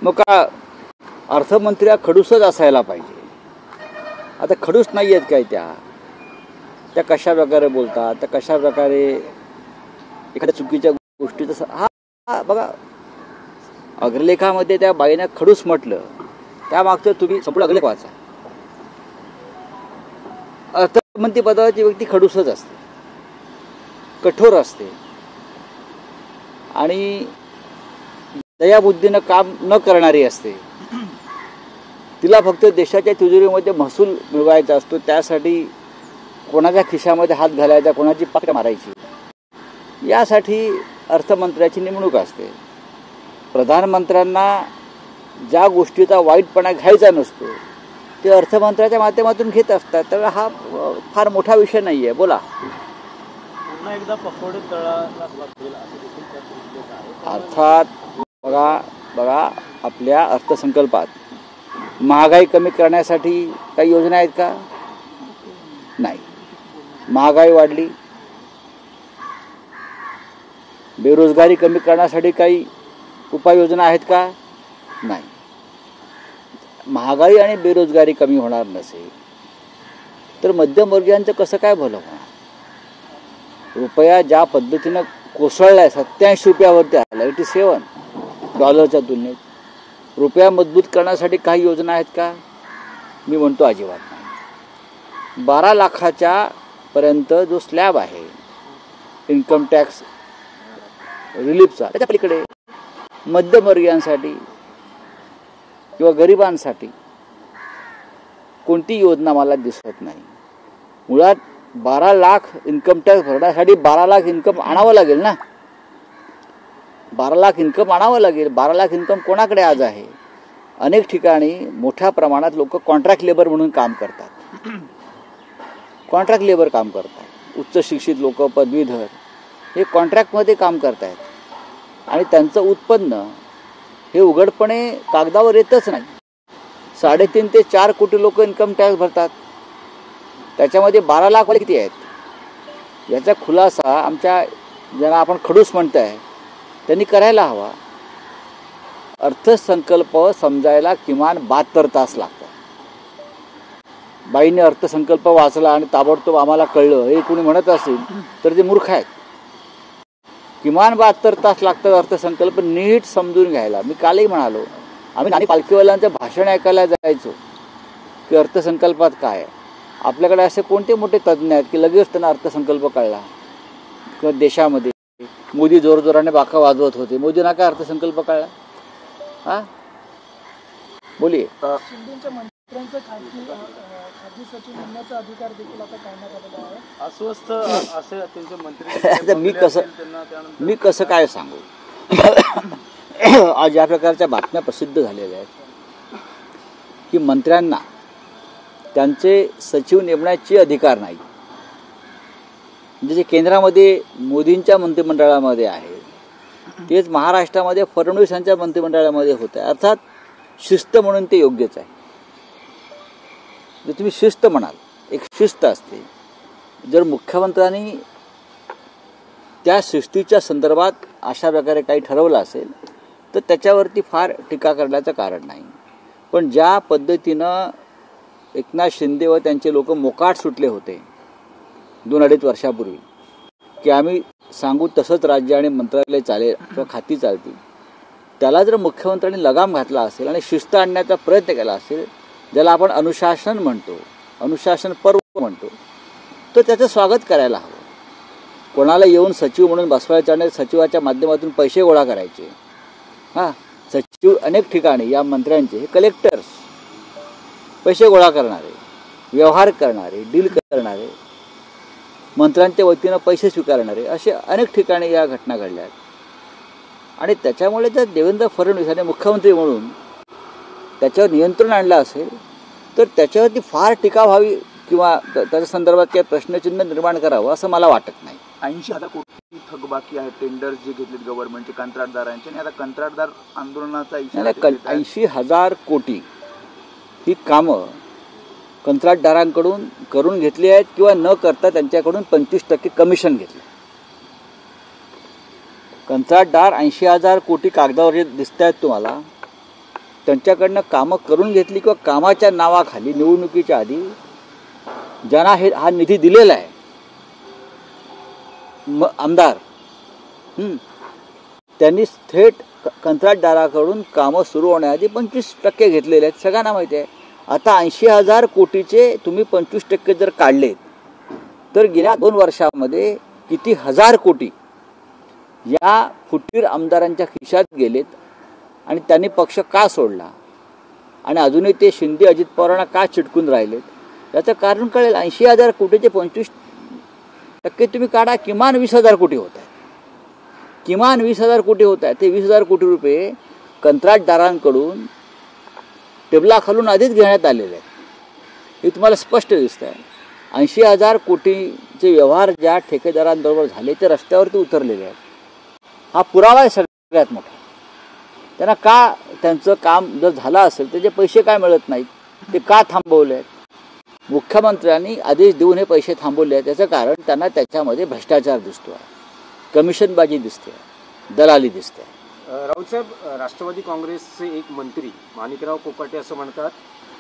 मग का अर्थमंत्री खडूसच असायला पाहिजे? आता खडूस नाही आहेत काय त्या कशा प्रकारे बोलतात, त्या कशा प्रकारे एखाद्या चुकीच्या गोष्टीचं हा बघा, अग्रलेखामध्ये त्या बाईनं खडूस म्हटलं, त्यामागचं तुम्ही संपूर्ण अग्रलेख वाचा. अर्थमंत्री पदाची व्यक्ती खडूसच असते, कठोर असते आणि दयाबुद्धीनं काम न करणारी असते. तिला फक्त देशाच्या तिजोरीमध्ये महसूल मिळवायचा असतो, त्यासाठी कोणाच्या खिशामध्ये हात घालायचा, कोणाची पाकिट मारायची, यासाठी अर्थमंत्र्याची नेमणूक असते. प्रधानमंत्र्यांना ज्या गोष्टीचा वाईटपणा घ्यायचा नसतो ते अर्थमंत्र्याच्या माध्यमातून घेत असतात. तर हा फार मोठा विषय नाही आहे. बोला. पुन्हा एकदा पकोडे तळाला लागतील असं देखील आहे. अर्थात बघा आपल्या अर्थसंकल्पात महागाई कमी करण्यासाठी काही योजना आहेत का? नाही. महागाई वाढली. बेरोजगारी कमी करण्यासाठी काही उपाययोजना आहेत का? नाही. महागाई आणि बेरोजगारी कमी होणार नसेल तर मध्यमवर्गीयांचं कसं काय भलं होणार? रुपया ज्या पद्धतीनं कोसळलाय, 87 रुपयावरती आला, 87 डॉलरच्या तुलनेत. रुपया मजबूत करण्यासाठी काही योजना आहेत का? मी म्हणतो अजिबात नाही. 12 लाखाच्या पर्यंत जो स्लॅब आहे इन्कम टॅक्स रिलीफचा, त्याच्या पलीकडे मध्यमवर्गीयांसाठी किंवा गरिबांसाठी कोणती योजना मला दिसत नाही. मुळात 12 लाख इन्कम टॅक्स भरण्यासाठी 12 लाख इन्कम आणावं लागेल ना. 12 लाख इन्कम आणावं लागेल. 12 लाख इन्कम कोणाकडे आज आहे? अनेक ठिकाणी मोठ्या प्रमाणात लोक कॉन्ट्रॅक्ट लेबर म्हणून काम करतात. कॉन्ट्रॅक्ट लेबर काम करतात. उच्च शिक्षित लोक, पदवीधर हे कॉन्ट्रॅक्टमध्ये काम करत आहेत आणि त्यांचं उत्पन्न हे उघडपणे कागदावर येतच नाही. 3.5 ते 4 कोटी लोक इन्कम टॅक्स भरतात. त्याच्यामध्ये 12 लाख वाले किती आहेत? याचा खुलासा आमच्या ज्यांना आपण खडूस म्हणताय त्यांनी करायला हवा. अर्थसंकल्प समजायला किमान 72 तास लागतात. बाईने अर्थसंकल्प वाचला आणि ताबडतोब आम्हाला कळलं हे कुणी म्हणत असेल तर ते मूर्ख आहेत. किमान 72 तास लागतात अर्थसंकल्प नीट समजून घ्यायला. मी कालही म्हणालो, आम्ही नानी पालखीवाल्यांचं भाषण ऐकायला जायचो की अर्थसंकल्पात काय आहे. आपल्याकडे असे कोणते मोठे तज्ज्ञ आहेत की लगेच त्यांना अर्थसंकल्प कळला. किंवा देशामध्ये मोदी जोरजोराने बाका वाजवत होते, मोदींना काय अर्थसंकल्प कळला? हा बोलिये. शिंदेच्या मंत्र्यांचा खासगी सचिव म्हणण्याचा अधिकार देखील आता काढण्यात आलेला आहे. अस्वस्थ असे त्यांचे मंत्री मी कसं काय सांगू? आज या प्रकारच्या बातम्या प्रसिद्ध झालेल्या आहेत की मंत्र्यांना त्यांचे सचिव नेमण्याचे अधिकार नाही. म्हणजे जे केंद्रामध्ये मोदींच्या मंत्रिमंडळामध्ये आहे तेच महाराष्ट्रामध्ये फडणवीस यांच्या मंत्रिमंडळामध्ये होत आहे. अर्थात शिस्त म्हणून ते योग्यच आहे. जर तुम्ही शिस्त म्हणाल, एक शिस्त असते. जर मुख्यमंत्र्यांनी त्या शिस्तीच्या संदर्भात अशा प्रकारे काही ठरवलं असेल तर त्याच्यावरती फार टीका करण्याचं कारण नाही. पण ज्या पद्धतीनं एकनाथ शिंदे व त्यांचे लोक मोकाट सुटले होते 2-2.5 वर्षापूर्वी की आम्ही सांगू तसंच राज्य आणि मंत्रालय चालेल किंवा खाती चालतील, त्याला जर मुख्यमंत्र्यांनी लगाम घातला असेल आणि शिस्त आणण्याचा प्रयत्न केला असेल, ज्याला आपण अनुशासन म्हणतो, अनुशासन पर्व म्हणतो, तर त्याचं स्वागत करायला हवं. कोणाला येऊन सचिव म्हणून बसवायचं आणि सचिवाच्या माध्यमातून पैसे गोळा करायचे. सचिव अनेक ठिकाणी या मंत्र्यांचे हे कलेक्टर्स, पैसे गोळा करणारे, व्यवहार करणारे, डील करणारे, मंत्र्यांच्या वतीनं पैसे स्वीकारणारे, असे अनेक ठिकाणी या घटना घडल्या. आणि त्याच्यामुळे जर देवेंद्र फडणवीस मुख्यमंत्री म्हणून त्याच्यावर नियंत्रण आणलं असेल तर त्याच्यावरती फार टीका व्हावी किंवा त्याच्या संदर्भात काही प्रश्नचिन्ह निर्माण करावं असं मला वाटत नाही. 80,000 कोटी थकबाकी आहे. टेंडर्स जे घेतलेत गव्हर्नमेंटचे कंत्राटदारांचे, आणि आता कंत्राटदार आंदोलनाचा इशारा 80,000 कोटी ही कामं कंत्राटदारांकडून करून घेतली आहेत किंवा न करता त्यांच्याकडून 25% कमिशन घेतलं. कंत्राटदार 80,000 कोटी कागदावर जे दिसत आहेत तुम्हाला, त्यांच्याकडनं कामं करून घेतली किंवा कामाच्या नावाखाली निवडणुकीच्या आधी ज्यांना हा निधी दिलेला आहे आमदार, त्यांनी थेट कंत्राटदाराकडून कामं सुरू होण्याआधी 25% घेतलेले आहेत. सगळ्यांना माहिती आहे. आता 80,000 कोटीचे तुम्ही 25% जर काढलेत तर गेल्या 2 वर्षामध्ये किती हजार कोटी या फुटीर आमदारांच्या खिशात गेलेत आणि त्यांनी पक्ष का सोडला आणि अजूनही ते शिंदे अजित पवारांना का चिटकून राहिलेत याचं कारण कळेल. 80,000 कोटीचे 25% तुम्ही काढा, किमान 20,000 कोटी होत आहेत. किमान 20,000 कोटी होत आहेत. ते 20,000 कोटी रुपये कंत्राटदारांकडून टेबलाखालून आधीच घेण्यात आलेले आहेत. हे तुम्हाला स्पष्ट दिसतं आहे. 80,000 कोटीचे व्यवहार ज्या ठेकेदारांबरोबर झाले ते रस्त्यावरती उतरलेले आहेत. हा पुरावा आहे सगळ्यात मोठा. त्यांना का त्यांचं काम जर झालं असेल त्याचे पैसे काय मिळत नाहीत, ते का थांबवले आहेत? मुख्यमंत्र्यांनी आदेश देऊन हे पैसे थांबवले आहेत. त्याचं कारण त्यांना त्याच्यामध्ये भ्रष्टाचार दिसतो आहे, कमिशनबाजी दिसते, दलाली दिसते. राऊतसाहेब, राष्ट्रवादी काँग्रेसचे एक मंत्री माणिकराव कोकाटे असं म्हणतात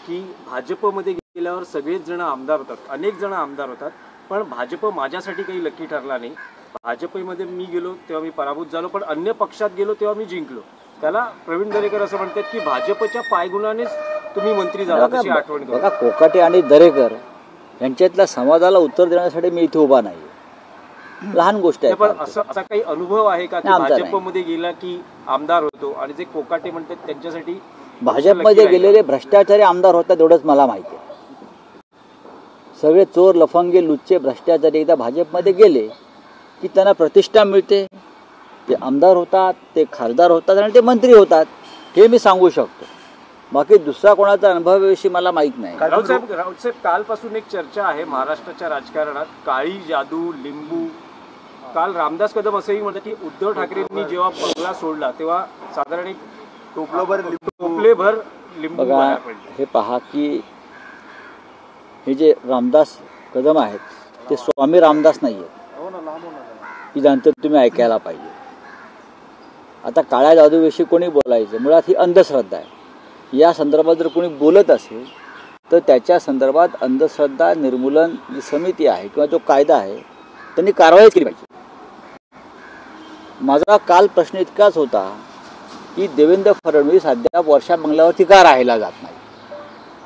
की भाजपमध्ये गेल्यावर सगळेच जण आमदार होतात, अनेक जण आमदार होतात, पण भाजप माझ्यासाठी काही लकी ठरला नाही. भाजपमध्ये मी गेलो तेव्हा मी पराभूत झालो, पण अन्य पक्षात गेलो तेव्हा मी जिंकलो. त्याला प्रवीण दरेकर असं म्हणतात की भाजपच्या पायगुणानेच तुम्ही मंत्री झाला, अशी आठवण करा. बघा, कोकाटे आणि दरेकर यांच्यातल्या संवादाला उत्तर देण्यासाठी मी इथे उभा नाही. लहान गोष्ट आहे. पण असा काही अनुभव आहे का भाजपमध्ये गेला की आमदार होतो आणि जे कोकाटे म्हणतात त्यांच्यासाठी भाजपमध्ये गेलेले भ्रष्टाचारी आमदार होतात एवढंच मला माहिती आहे. सगळे चोर, लफंगे, लुच्चे भ्रष्टाचारी एकदा भाजपमध्ये गेले की त्यांना प्रतिष्ठा मिळते. ते आमदार होतात, ते खासदार होतात आणि ते मंत्री होतात, हे मी सांगू शकतो. बाकी दुसरा कोणाचा अनुभवाविषयी मला माहीत नाही. राऊतसाहेब, कालपासून एक चर्चा आहे महाराष्ट्राच्या राजकारणात, काळी जादू, लिंबू. काल रामदास कदम असंही म्हणतात की उद्धव ठाकरेंनी जेव्हा बंगला सोडला तेव्हा साधारण एक टोपलेभर लिंबू. बघा, हे पहा की हे जे रामदास कदम आहेत ते स्वामी रामदास नाही आहेत. ही जाणतं तुम्ही ऐकायला पाहिजे. आता काळ्या जादूविषयी कोणी बोलायचं, मुळात ही अंधश्रद्धा आहे. या संदर्भात जर कोणी बोलत असेल तर त्याच्या संदर्भात अंधश्रद्धा निर्मूलन जी समिती आहे किंवा जो कायदा आहे त्यांनी कारवाई केली पाहिजे. माझा काल प्रश्न इतकाच होता की देवेंद्र फडणवीस अद्याप वर्षा बंगल्यावरती का राहायला जात नाही,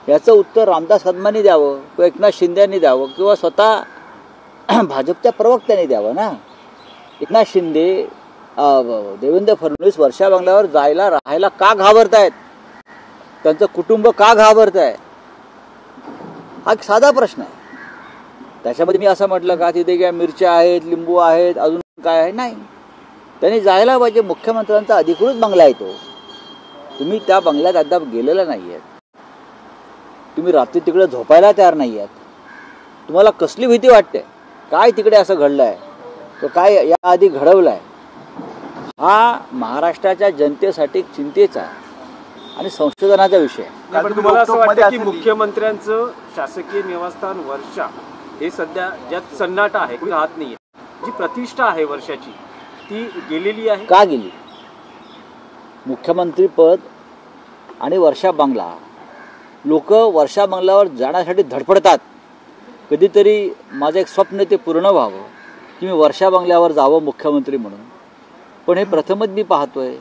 याचं उत्तर रामदास कदमांनी द्यावं किंवा एकनाथ शिंदेंनी द्यावं किंवा स्वतः भाजपच्या प्रवक्त्यांनी द्यावं ना. एकनाथ शिंदे, देवेंद्र फडणवीस वर्षा बंगल्यावर जायला राहायला का घाबरत आहेत, त्यांचं कुटुंब का घाबरत आहे, हा एक साधा प्रश्न आहे. त्याच्यामध्ये मी असं म्हटलं का तिथे काय मिरच्या आहेत, लिंबू आहेत, अजून काय आहे? नाही. त्यांनी जायला पाहिजे. मुख्यमंत्र्यांचा अधिकृत बंगला आहे तो. तुम्ही त्या बंगल्यात अद्याप गेलेला नाही आहेत. तुम्ही रात्री तिकडे झोपायला तयार नाही आहेत. तुम्हाला कसली भीती वाटते? काय तिकडे असं घडलं आहे, तो काय याआधी घडवलं आहे? हा महाराष्ट्राच्या जनतेसाठी चिंतेचा आणि संशोधनाचा विषय आहे. पण तुम्हाला असं वाटतं की मुख्यमंत्र्यांचं शासकीय निवासस्थान वर्षा हे सध्या ज्यात सन्नाटा आहे, कोणी राहत नाहीये, जी प्रतिष्ठा आहे वर्षाची ती गेलेली आहे? का गेली? मुख्यमंत्री पद आणि वर्षा बंगला, लोक वर्षा बंगल्यावर जाण्यासाठी धडपडतात. कधीतरी माझं एक स्वप्न ते पूर्ण व्हावं की मी वर्षा बंगल्यावर जावं मुख्यमंत्री म्हणून. पण हे प्रथमच मी पाहतोय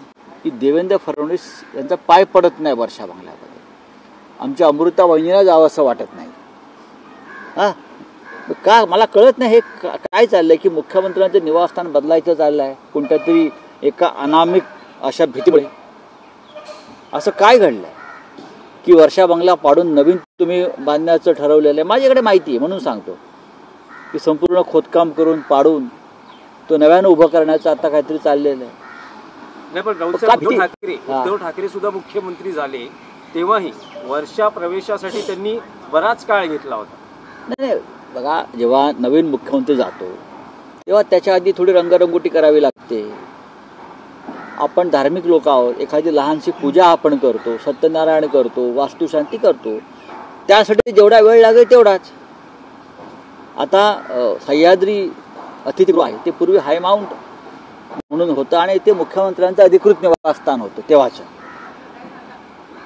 की देवेंद्र फडणवीस यांचा पाय पडत नाही वर्षा बंगल्यामध्ये. आमच्या अमृता वहिनीला जावं असं वाटत नाही. हां, का मला कळत नाही हे काय चाललंय की मुख्यमंत्र्यांचं निवासस्थान बदलायचं चाललं आहे कोणत्या तरी एका अनामिक अशा भीतीमुळे. असं काय घडलंय की वर्षा बंगला पाडून नवीन तुम्ही बांधण्याचं ठरवलेलं आहे? माझ्याकडे माहिती आहे म्हणून सांगतो की संपूर्ण खोदकाम करून पाडून तो नव्यानं उभं करण्याचं आता काहीतरी चाललेलं आहे. नाही, पण उद्धव ठाकरे सुद्धा मुख्यमंत्री झाले तेव्हाही वर्षा प्रवेशासाठी त्यांनी बराच काळ घेतला होता. नाही, बघा, जेव्हा नवीन मुख्यमंत्री जातो तेव्हा त्याच्या आधी थोडी रंगरंगोटी करावी लागते. आपण धार्मिक लोक आहोत. एखादी लहानशी पूजा आपण करतो, सत्यनारायण करतो, वास्तुशांती करतो. त्यासाठी जेवढा वेळ लागेल तेवढाच. आता सह्याद्री अतिथीगृह आहे ते पूर्वी हाय माउंट म्हणून होतं आणि ते मुख्यमंत्र्यांचं अधिकृत निवासस्थान होतं तेव्हाचं.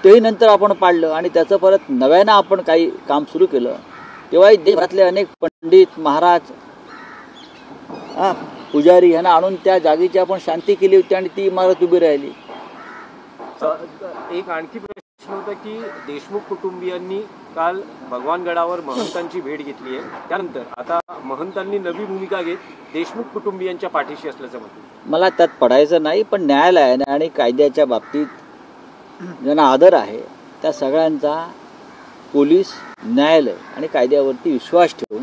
तेही नंतर आपण पाडलं आणि त्याचं परत नव्यानं आपण काही काम सुरू केलं. तेव्हाही देशभरातले अनेक पंडित महाराज पुजारी यांना आणून त्या जागेची आपण शांती केली होती आणि ती इमारत उभी राहिली. एक आणखी प्रश्न होता की देशमुख कुटुंबियांनी काल भगवानगडावर महंतांची भेट घेतली आहे, त्यानंतर आता महंतांनी नवी भूमिका घेत देशमुख कुटुंबियांच्या पाठीशी असल्याचं म्हणतात. मला त्यात पडायचं नाही, पण न्यायालयाने आणि कायद्याच्या बाबतीत ज्यांना आदर आहे त्या सगळ्यांचा पोलीस, न्यायालय आणि कायद्यावरती विश्वास ठेवून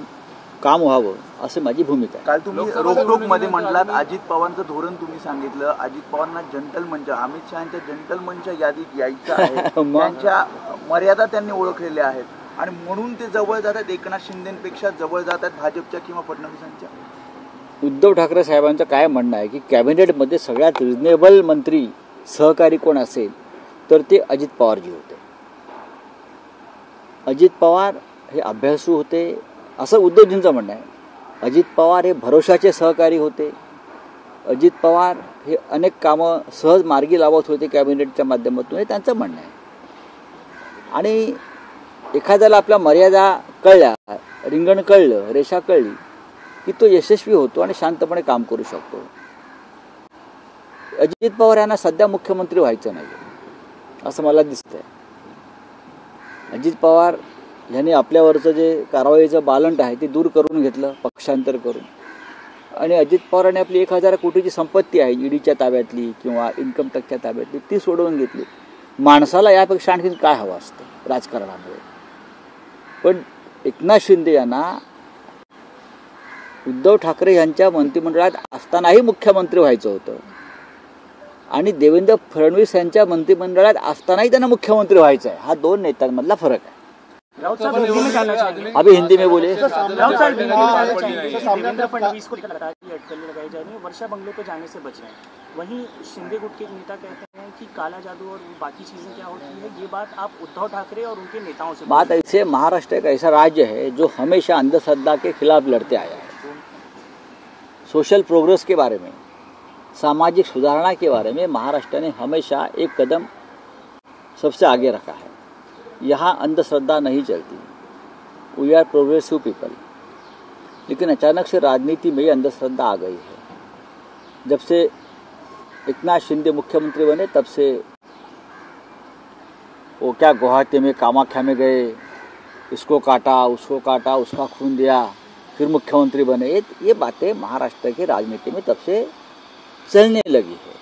काम व्हावं असं माझी भूमिका आहे. काल तुम्ही रोखोक मध्ये म्हटलात अजित पवारांचं धोरण तुम्ही सांगितलं. अजित पवारांना जंटल मंच, अमित शहाच्या जंटल मंच यादीत यायचं आहे. त्यांच्या मर्यादा त्यांनी ओळखलेल्या आहेत आणि म्हणून ते जवळ जातात, एकनाथ शिंदेपेक्षा जवळ जातात भाजपच्या किंवा फडणवीसांच्या. उद्धव ठाकरे साहेबांचं काय म्हणणं आहे की कॅबिनेटमध्ये सगळ्यात रिजनेबल मंत्री सहकारी कोण असेल तर ते अजित पवारजी होते. अजित पवार हे अभ्यासू होते असं उद्धवजींचं म्हणणं आहे. अजित पवार हे भरोशाचे सहकारी होते. अजित पवार हे अनेक कामं सहज मार्गी लावत होते कॅबिनेटच्या माध्यमातून, हे त्यांचं म्हणणं आहे. आणि एखाद्याला आपल्या मर्यादा कळल्या, रिंगण कळलं, रेषा कळली की तो यशस्वी होतो आणि शांतपणे काम करू शकतो. अजित पवार यांना सध्या मुख्यमंत्री व्हायचं नाही असं मला दिसतंय. अजित पवार यांनी आपल्यावरचं जे कारवाईचं बालंट आहे ते दूर करून घेतलं पक्षांतर करून, आणि अजित पवारांनी आपली 1000 कोटीची संपत्ती आहे ईडीच्या ताब्यातली किंवा इन्कम टॅक्सच्या ताब्यातली ती सोडवून घेतली. माणसाला यापेक्षा आणखी काय हवं असतं राजकारणामध्ये. पण एकनाथ शिंदे यांना उद्धव ठाकरे यांच्या मंत्रिमंडळात असतानाही मुख्यमंत्री व्हायचं होतं आणि देवेंद्र फडणवीस यांच्या मंत्रिमंडळात असतानाही त्यांना मुख्यमंत्री व्हायचं आहे. हा दोन नेत्यांमधला फरक आहे. अभी हिंदी में बोले. देवेंद्र फडणवीस को अटकलें लगाई जा रही है, वर्षा बंगले पे जाने से बच रहे हैं. वहीं शिंदे गुट के नेता कहते हैं कि काला जादू और बाकी चीजें क्या होती है, ये बात आप उद्धव ठाकरे और उनके नेताओं से बात ऐसे, महाराष्ट्र एक ऐसा राज्य है जो हमेशा अंधश्रद्धा के खिलाफ लड़ते आया है. सोशल प्रोग्रेस के बारे में, सामाजिक सुधारणा के बारे में महाराष्ट्र ने हमेशा एक कदम सबसे आगे रखा है. यहाँ अंधश्रद्धा नहीं चलती. We are progressive people. लेकिन अचानक से राजनीति में अंधश्रद्धा आ गई है. जब से एकनाथ शिंदे मुख्यमंत्री बने तब से वो क्या गुवाहाटी में कामाख्या में गए, इसको काटा, उसका खून दिया, फिर मुख्यमंत्री बने. ये बातें महाराष्ट्र की राजनीति में तब से चलने लगी है.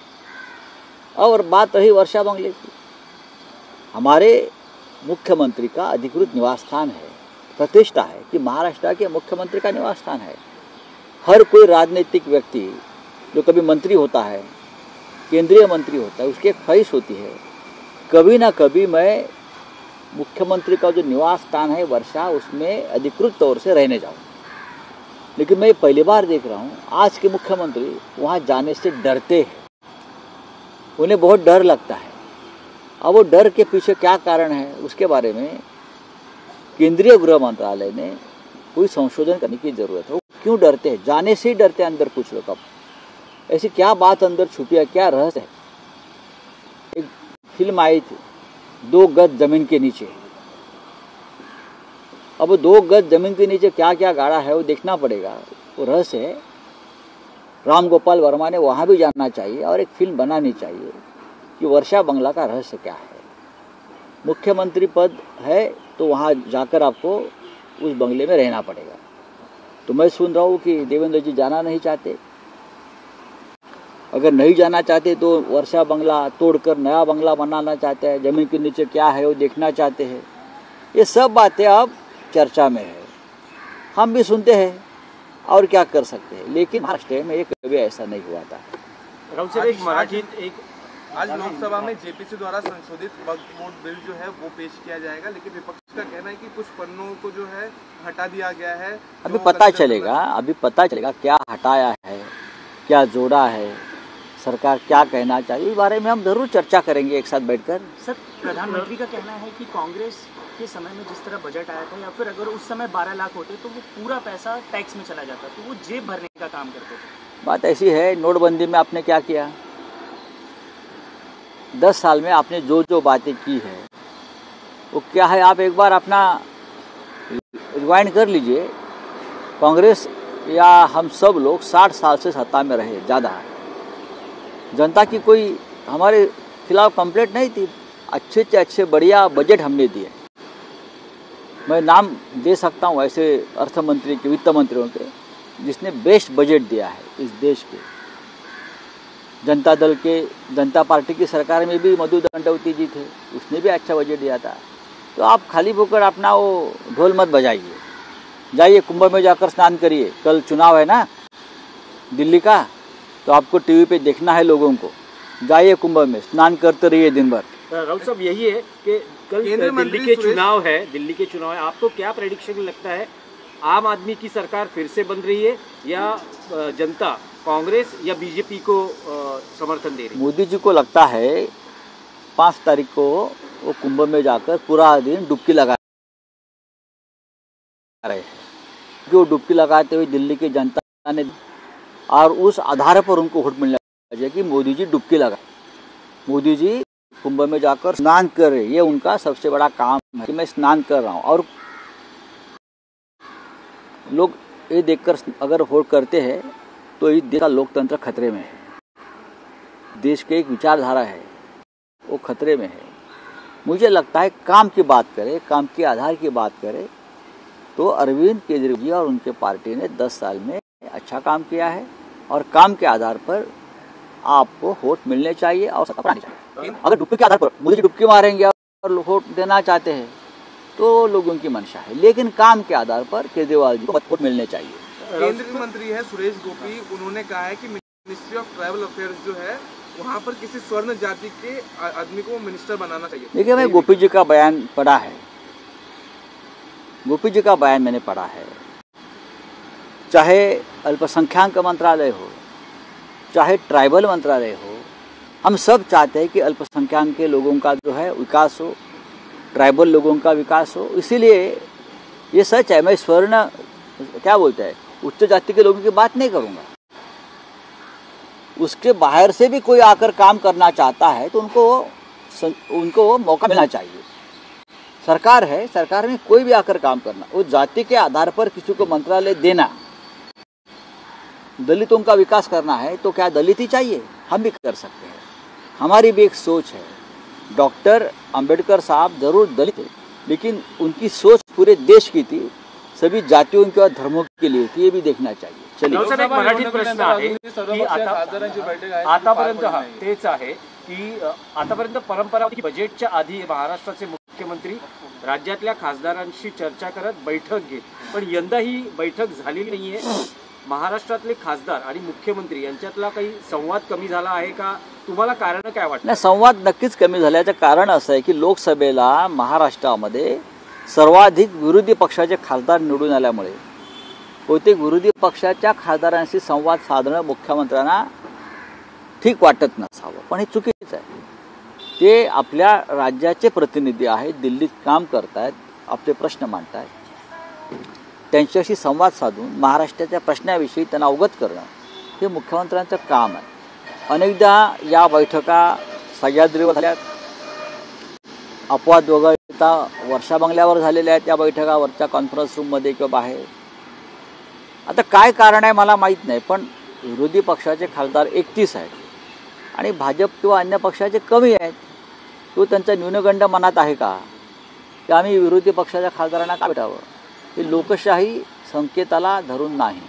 और बात रही वर्षा बंगले की, हमारे मुख्यमंत्री का अधिकृत निवास स्थान है, प्रतिष्ठा है कि महाराष्ट्र के मुख्यमंत्री का निवास स्थान है. हर कोई राजनीतिक व्यक्ति जो कभी मंत्री होता है, केंद्रीय मंत्री होता है, उसकी एक ख्वाहिश होती है कभी ना कभी मैं मुख्यमंत्री का जो निवास स्थान है वर्षा, उसमें अधिकृत तौर से रहने जाऊँ. लेकिन मैं पहली बार देख रहा हूँ आज के मुख्यमंत्री वहाँ जाने से डरते हैं. उन्हें बहुत डर लगता है. अब वो डर के पीछे क्या कारण है उसके बारे में केंद्रीय गृह मंत्रालय ने कोई संशोधन करने की जरूरत है. वो क्यों डरते हैं, जाने से ही डरते हैं अंदर कुछ लोग. अब ऐसी क्या बात अंदर छुपी है, क्या रहस्य है. एक फिल्म आई थी 2 गज जमीन के नीचे. अब 2 गज जमीन के नीचे क्या क्या गाड़ा है वो देखना पड़ेगा, वो रहस्य है. राम गोपाल वर्मा ने वहाँ भी जाना चाहिए और एक फिल्म बनानी चाहिए कि वर्षा बंगला का रहस्य क्या है. मुख्यमंत्री पद है तो वहाँ जाकर आपको उस बंगले में रहना पड़ेगा. तो मैं सुन रहा हूँ कि देवेंद्र जी जाना नहीं चाहते. अगर नहीं जाना चाहते तो वर्षा बंगला तोड़कर नया बंगला बनाना चाहते हैं, जमीन के नीचे क्या है वो देखना चाहते हैं. ये सब बातें अब चर्चा में है, हम भी सुनते हैं और क्या कर सकते हैं. लेकिन महाराष्ट्र में एक कभी ऐसा नहीं हुआ था. आज लोकसभा में जेपीसी द्वारा संशोधित वक्फ बोर्ड बिल जो है वो पेश किया जाएगा, लेकिन विपक्ष का कहना है कि कुछ पन्नों को जो है हटा दिया गया है. अभी पता चलेगा क्या हटाया है, क्या जोड़ा है, सरकार क्या कहना चाहिए. इस बारे में हम जरूर चर्चा करेंगे एक साथ बैठकर. सर, प्रधानमंत्री का कहना है कि कांग्रेस के समय में जिस तरह बजट आया था या फिर अगर उस समय 12 लाख होते तो वो पूरा पैसा टैक्स में चला जाता, तो वो जेब भरने का काम करते थे. बात ऐसी है, नोटबंदी में आपने क्या किया? 10 साल में आपने जो जो बातें की है वो क्या है, आप एक बार अपना रिवाइंड कर लीजिए। कांग्रेस या हम सब लोग 60 साल से सत्ता में रहे, ज़्यादा जनता की कोई हमारे खिलाफ कंप्लेंट नहीं थी। अच्छे से अच्छे बढ़िया बजट हमने दिए। मैं नाम दे सकता हूँ ऐसे अर्थ मंत्री के, वित्त मंत्रियों के, जिसने बेस्ट बजट दिया है इस देश के। जनता पार्टी की सरकार में भी मधु दंडवती जी थे, उसने भी अच्छा बजट दिया था। तो आप खाली होकर अपना वो ढोल मत बजाइए, जाइए कुंभ में जाकर स्नान करिए। कल चुनाव है ना दिल्ली का, तो आपको टीवी पे देखना है लोगों को। जाइए कुंभ में स्नान करते रहिए दिन भर। राउत साहब, यही है कि कल दिल्ली के चुनाव है, आपको क्या प्रेडिक्शन लगता है? आम आदमी की सरकार फिर से बन रही है या जनता कांग्रेस या बीजेपी को समर्थन दे रही है? मोदी जी को लगता है 5 तारीख को वो कुंभ में जाकर पूरा दिन डुबकी लगा रहे हैं। जो डुबकी लगाते हुए दिल्ली की जनता ने, और उस आधार पर उनको वोट मिलना चाहिए कि मोदी जी डुबकी लगा, मोदी जी कुंभ में जाकर स्नान कर रहे। ये उनका सबसे बड़ा काम है कि मैं स्नान कर रहा हूँ। और लोग ये देखकर अगर वोट करते हैं तो इस देश का लोकतंत्र खतरे में है। देश की एक विचारधारा है वो खतरे में है। मुझे लगता है काम की बात करें, काम के आधार की बात करें तो अरविंद केजरीवाल जी और उनके पार्टी ने 10 साल में अच्छा काम किया है। और काम के आधार पर आपको वोट मिलने चाहिए और सत्ता बनानी चाहिए। अगर डुबकी के आधार पर मुझे डुबकी मारेंगे और वोट देना चाहते हैं तो लोगों की मंशा है, लेकिन काम के आधार पर केजरीवाल जी को वोट मिलने चाहिए। केंद्रीय मंत्री है सुरेश गोपी, उन्होंने कहा है कि मिनिस्ट्री ऑफ ट्राइबल अफेयर्स जो है वहाँ पर किसी स्वर्ण जाति के आदमी को मिनिस्टर बनाना चाहिए। देखिए, मैं गोपी जी का बयान पढ़ा है, गोपी जी का बयान मैंने पढ़ा है। चाहे अल्पसंख्यक मंत्रालय हो, चाहे ट्राइबल मंत्रालय हो, हम सब चाहते हैं कि अल्पसंख्यक के लोगों का जो है विकास हो, ट्राइबल लोगों का विकास हो। इसीलिए ये सच है, मैं स्वर्ण क्या बोलते हैं उच्च जाति के लोगों की बात नहीं करूँगा। उसके बाहर से भी कोई आकर काम करना चाहता है तो उनको मौका मिलना चाहिए। सरकार है, सरकार में कोई भी आकर काम करना, वो जाति के आधार पर किसी को मंत्रालय देना, दलितों का विकास करना है तो क्या दलित ही चाहिए? हम भी कर सकते हैं। हमारी भी एक सोच है। डॉक्टर अंबेडकर साहब जरूर दलित थे, लेकिन उनकी सोच पूरे देश की थी, सभी जातियों के और धर्मों के लिए थी। ये भी देखना चाहिए। चलिए, एक मराठीत प्रश्न आहे की आतापर्यंत तेच आहे की आतापर्यंत परंपरा होती की बजेटच्या आधी महाराष्ट्राचे मुख्यमंत्री राज्यातल्या खासदारांशी चर्चा करत बैठक घेत, पण यंदा ही बैठक झाली नाहीये। महाराष्ट्रातले खासदार आणि मुख्यमंत्री यांच्यातला काही संवाद कमी झाला आहे का? तुम्हाला कारण काय वाटतं? नाही, संवाद नक्कीच कमी झाल्याचं कारण असं आहे की लोकसभेला महाराष्ट्रामध्ये सर्वाधिक विरोधी पक्षाचे खासदार निवडून आल्यामुळे बहुतेक विरोधी पक्षाच्या खासदारांशी संवाद साधणं मुख्यमंत्र्यांना ठीक वाटत नसावं, पण हे चुकीचं आहे। ते आपल्या राज्याचे प्रतिनिधी आहेत, दिल्लीत काम करतायत, आपले प्रश्न मांडतायत, त्यांच्याशी संवाद साधून महाराष्ट्राच्या प्रश्नाविषयी त्यांना अवगत करणं हे मुख्यमंत्र्यांचं काम आहे। अनेकदा या बैठका सह्याद्रीवर झाल्यात, अपवाद वगळता वर्षा बंगल्यावर झालेल्या आहेत त्या बैठका, वरच्या कॉन्फरन्स रूममध्ये किंवा बाहेर। आता काय कारण आहे मला माहीत नाही, पण विरोधी पक्षाचे खासदार 31 आहेत आणि भाजप किंवा अन्य पक्षाचे कमी आहेत। तो त्यांचा न्यूनगंड मनात आहे का की आम्ही विरोधी पक्षाच्या खासदारांना का भेटावं? हे लोकशाही संकेताला धरून नाही।